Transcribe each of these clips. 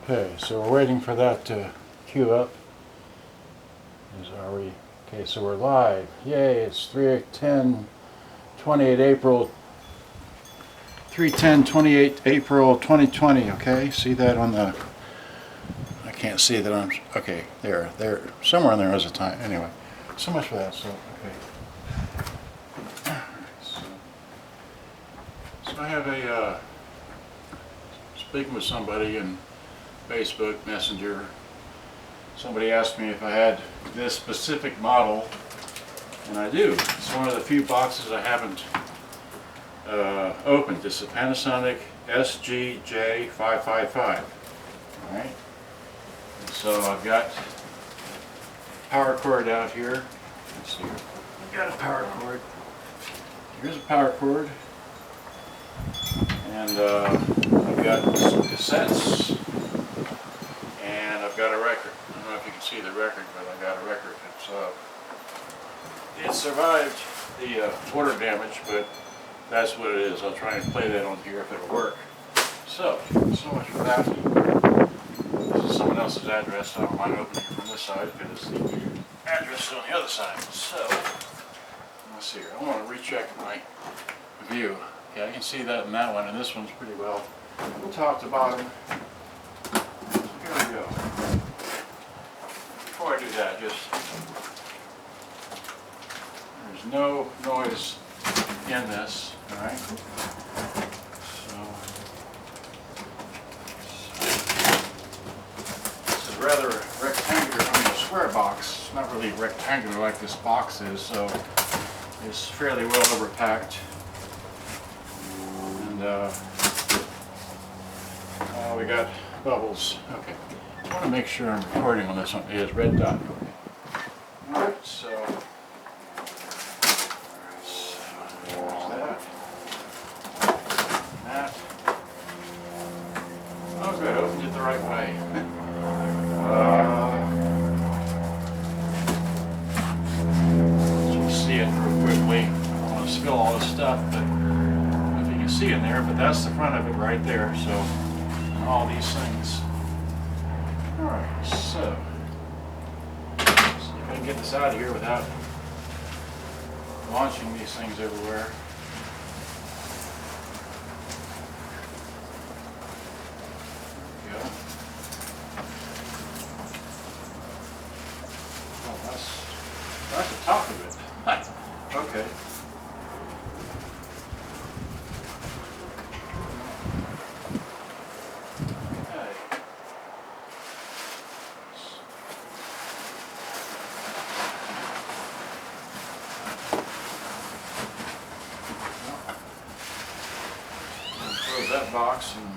Okay, so we're waiting for that to queue up. Are we? Okay, so we're live. Yay, it's 3:10, 28 April 2020, okay? See that on the, I can't see that on, okay, there, somewhere in there is a time. Anyway, so much for that, so, okay. So I have a, speaking with somebody in Facebook Messenger, somebody asked me if I had this specific model, and I do. It's one of the few boxes I haven't opened. It's a Panasonic SG-J555. Alright, so I've got power cord out here. Let's see here. I've got a power cord. Here's a power cord, and I've got some cassettes, and I've got a record. I don't know if you can see the record, but I got a record. It survived the water damage, but that's what it is. I'll try and play that on here if it'll work. So much for that. This is someone else's address, so I don't mind opening it from this side because the address is on the other side. So, let's see here. I want to recheck my view. Okay, I can see that in that one, and this one's pretty well top to bottom. Here we go. Before I do that, there's no noise in this, alright? So, this is rather rectangular, I mean a square box. It's not really rectangular like this box is, so it's fairly well overpacked. And we got bubbles. Okay, I want to make sure I'm recording on this one. It is red dot. Okay. Alright, so there's that. That. Oh good, I opened it the right way. Just see it real quickly. I don't want to spill all this stuff, but if you can see in there, but that's the front of it right there, so all these things. Alright, so see if I can get this out of here without launching these things everywhere. There we go. Oh, that's the top of it. Okay. That box and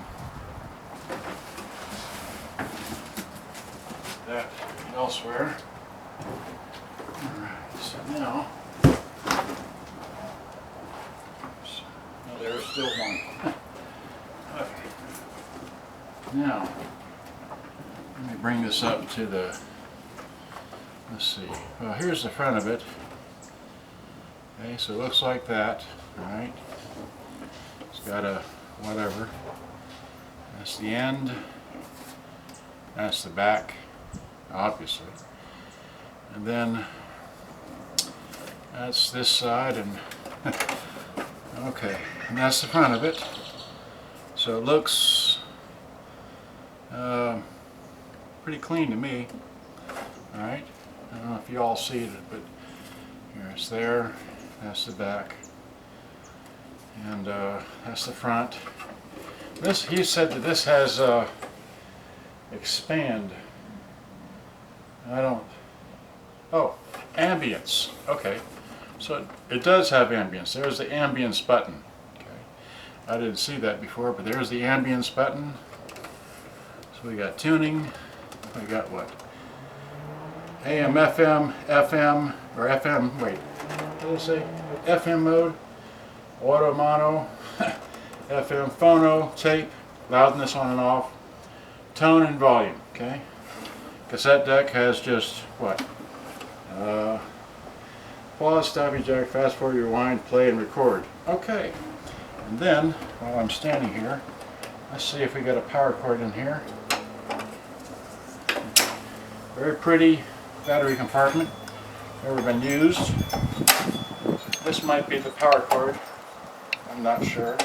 that elsewhere. Alright, so now, there's still one. Okay. Now, let me bring this up to the, let's see, well here's the front of it. Okay, so it looks like that, alright. It's got a whatever. That's the end. That's the back, obviously. And then that's this side, and okay, and that's the front of it. So it looks pretty clean to me. All right. I don't know if you all see it, but here it's there. That's the back. And that's the front. This, he said that this has expand. I don't. Oh, ambience. Okay, so it does have ambience. There's the ambience button. Okay, I didn't see that before, but there's the ambience button. So we got tuning. We got what? AM, FM, FM, or FM. Wait, what did I say? FM mode. Auto mono, FM phono, tape, loudness on and off, tone and volume, okay? Cassette deck has just what? Pause, stop, eject, fast forward, rewind, play, and record. Okay. And then, while I'm standing here, let's see if we got a power cord in here. Very pretty battery compartment. Never been used. This might be the power cord. I'm not sure.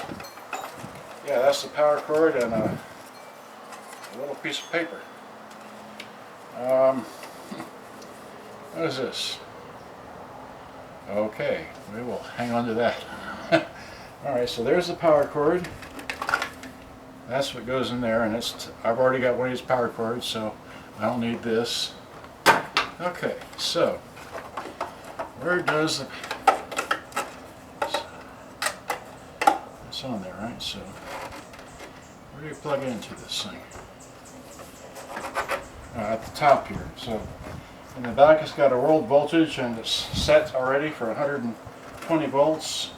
Yeah, that's the power cord and a little piece of paper. What is this? Okay, we will hang on to that. Alright, so there's the power cord. That's what goes in there, and I've already got one of these power cords, so I don't need this. Okay, so where does the... It's on there, right? So where do you plug into this thing? At the top here. So in the back it's got a world voltage and it's set already for 120 volts.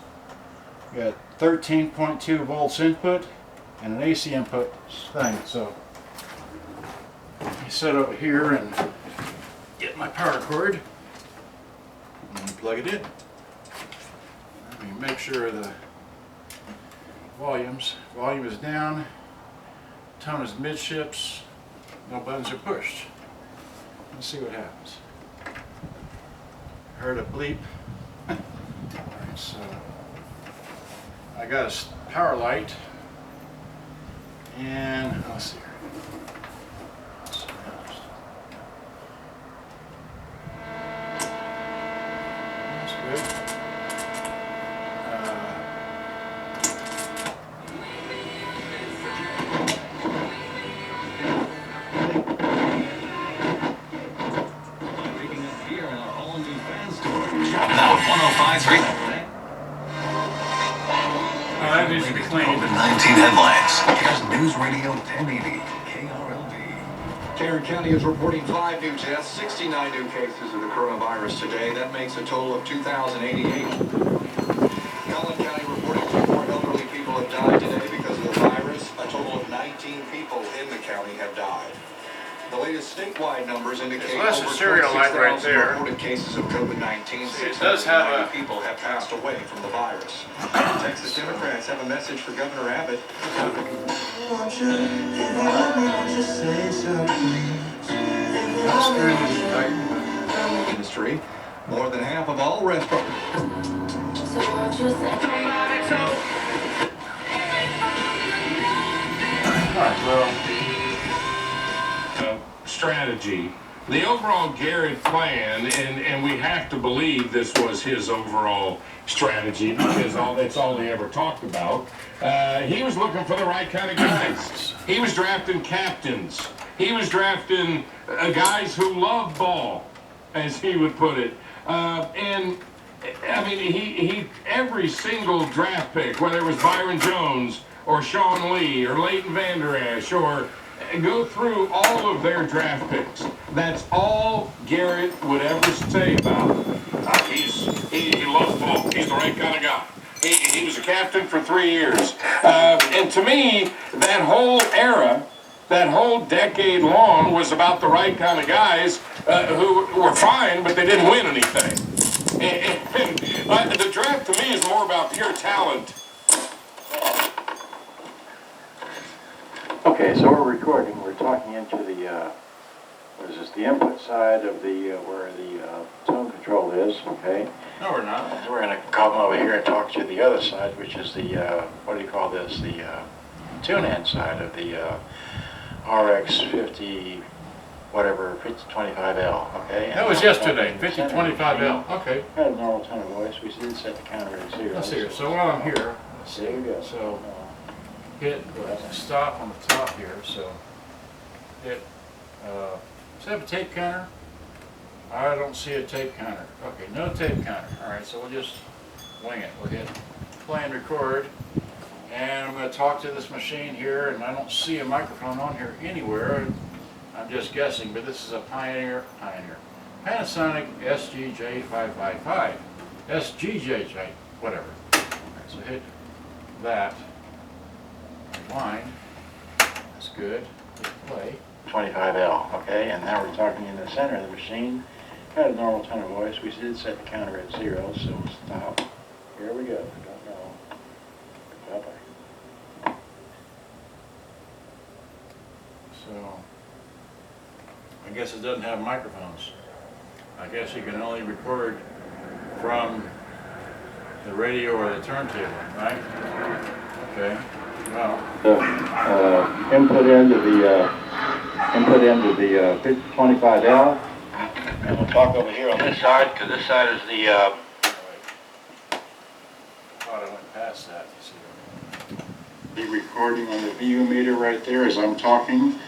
We got 13.2 volts input and an AC input thing. So I set over here and get my power cord and plug it in. Let me make sure the volume is down, tone is midships, no buttons are pushed. Let's see what happens. Heard a bleep. Alright, so I got a power light, and let's see here. That's good. Now at 105.3. That needs to be cleaned. COVID-19 headlines. Here's News Radio 1080 KRLV. Tarrant County is reporting 5 new deaths, 69 new cases of the coronavirus today. That makes a total of 2,088. Collin County reporting 2 more elderly people have died today because of the virus. A total of 19 people in the county have died. The latest statewide numbers indicate over 26,000 reported cases of COVID-19. 690 people have passed away from the virus. Texas Democrats have a message for Governor Abbott. Industry. More than half of all restaurants. Alright, well, strategy. The overall Garrett plan, and we have to believe this was his overall strategy because that's all he ever talked about. He was looking for the right kind of guys. He was drafting captains. He was drafting guys who love ball, as he would put it. And I mean, he every single draft pick, whether it was Byron Jones or Sean Lee or Leighton Vander Esch or go through all of their draft picks. That's all Garrett would ever say about him. He loves ball. He's the right kind of guy. He was a captain for 3 years. And to me, that whole era, that whole decade long was about the right kind of guys who were fine, but they didn't win anything. And the draft to me is more about pure talent. okay, so we're recording. We're talking into the, what is this, the input side of the, where the tone control is, okay? No, we're not. And we're going to come over here and talk to the other side, which is the, what do you call this, the tune-in side of the RX 50, whatever, 5025L, okay? That was yesterday, 5025L, okay. Had a normal tone of voice. We did set the counter at 0. Let's see here. So while I'm here, let's see. There you go. So hit stop on the top here. So hit. Does it have a tape counter? I don't see a tape counter. Okay, no tape counter. All right, so we'll just wing it. We'll hit play and record, and I'm going to talk to this machine here, and I don't see a microphone on here anywhere. I'm just guessing, but this is a Panasonic SG-J555. SG-J, whatever. All right, so hit that. Rewind. That's good. Hit play. 25L, okay? And now we're talking in the center of the machine. Had a normal tone of voice. We did set the counter at 0, so stop. Here we go. Don't know. Bye-bye. So, I guess it doesn't have microphones. I guess you can only record from the radio or the turntable, right? Okay. Well. Input into the 5025L, and we'll talk over here on this side, because this side is the. I thought I went past that. The recording on the VU meter right there as I'm talking.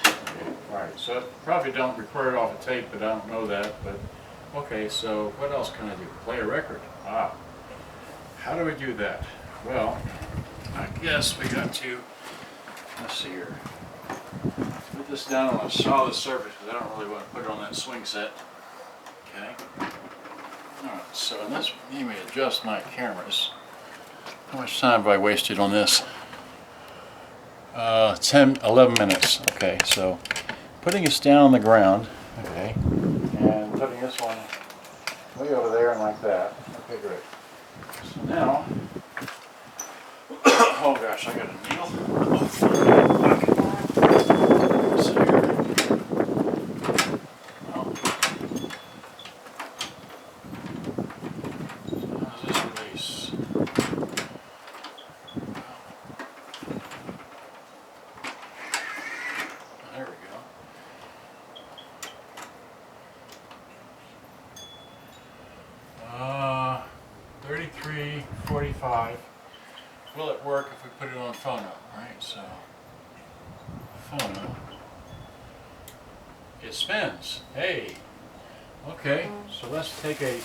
Right, so it probably don't record it off a tape, but I don't know that. But okay, so what else can I do? Play a record. Ah, how do we do that? Well, I guess we got to, let's see here, put this down on a solid surface because I don't really want to put it on that swing set. Okay. Alright, so in this, let me adjust my cameras. How much time have I wasted on this? 11 minutes. Okay, so putting this down on the ground, okay, and putting this one way over there and like that. Okay, great. So now, oh gosh, I got a needle. Okay. So here. Oh. How does this release? There we go. 33:45. Will it work if we put it on phono? Right, so phono. It spins. Hey. Okay, so let's take a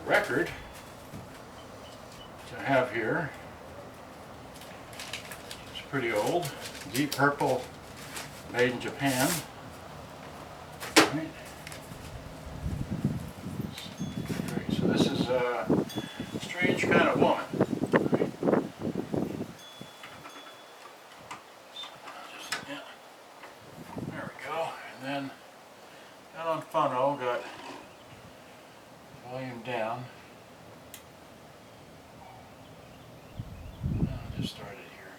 record to have here. It's pretty old. Deep Purple, made in Japan. Right. Great. So this is a strange kind of woman. Right. Yeah. There we go. And then down on phono, got volume down. I'll just start it here.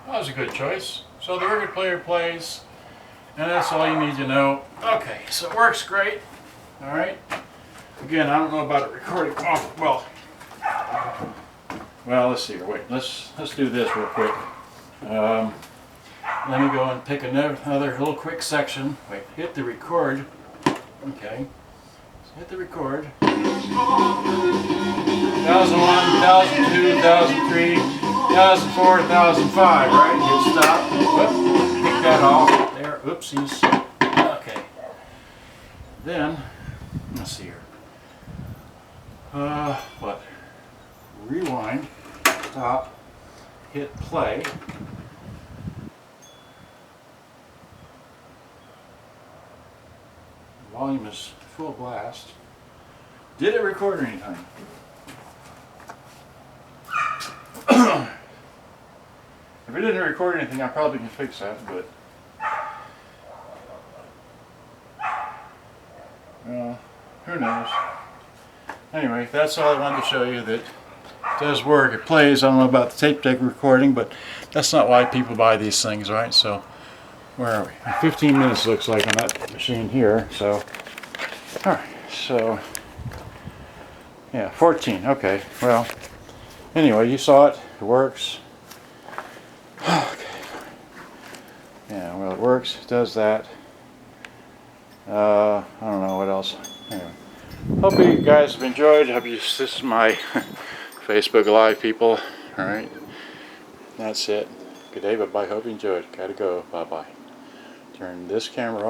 That was a good choice. So the record player plays, and that's all you need to know. Okay, so it works great. All right. Again, I don't know about it recording off. Well, let's see here. Wait, let's do this real quick. Let me go and pick another little quick section. Wait, hit the record. Okay. So hit the record. 1001, 1002, 1003, 2004, 2005, right? Hit stop. Whoop. Pick that off. There. Oopsies. Okay. Then, let's see here. What? Rewind. Stop. Hit play. Volume is full blast. Did it record anything? If it didn't record anything, I probably can fix that, but who knows. Anyway, that's all I wanted to show you, that it does work. It plays. I don't know about the tape deck recording, but that's not why people buy these things, right? So, where are we? 15 minutes looks like on that machine here. So, alright, so, yeah, 14. Okay, well, anyway, you saw it. It works. Okay. Yeah, well, it works. It does that. I don't know what else. Anyway, hope you guys have enjoyed. Hope you, this is my Facebook Live, people. All right, that's it. Good day, bye-bye. Hope you enjoyed. Gotta go. Bye-bye. Turn this camera off.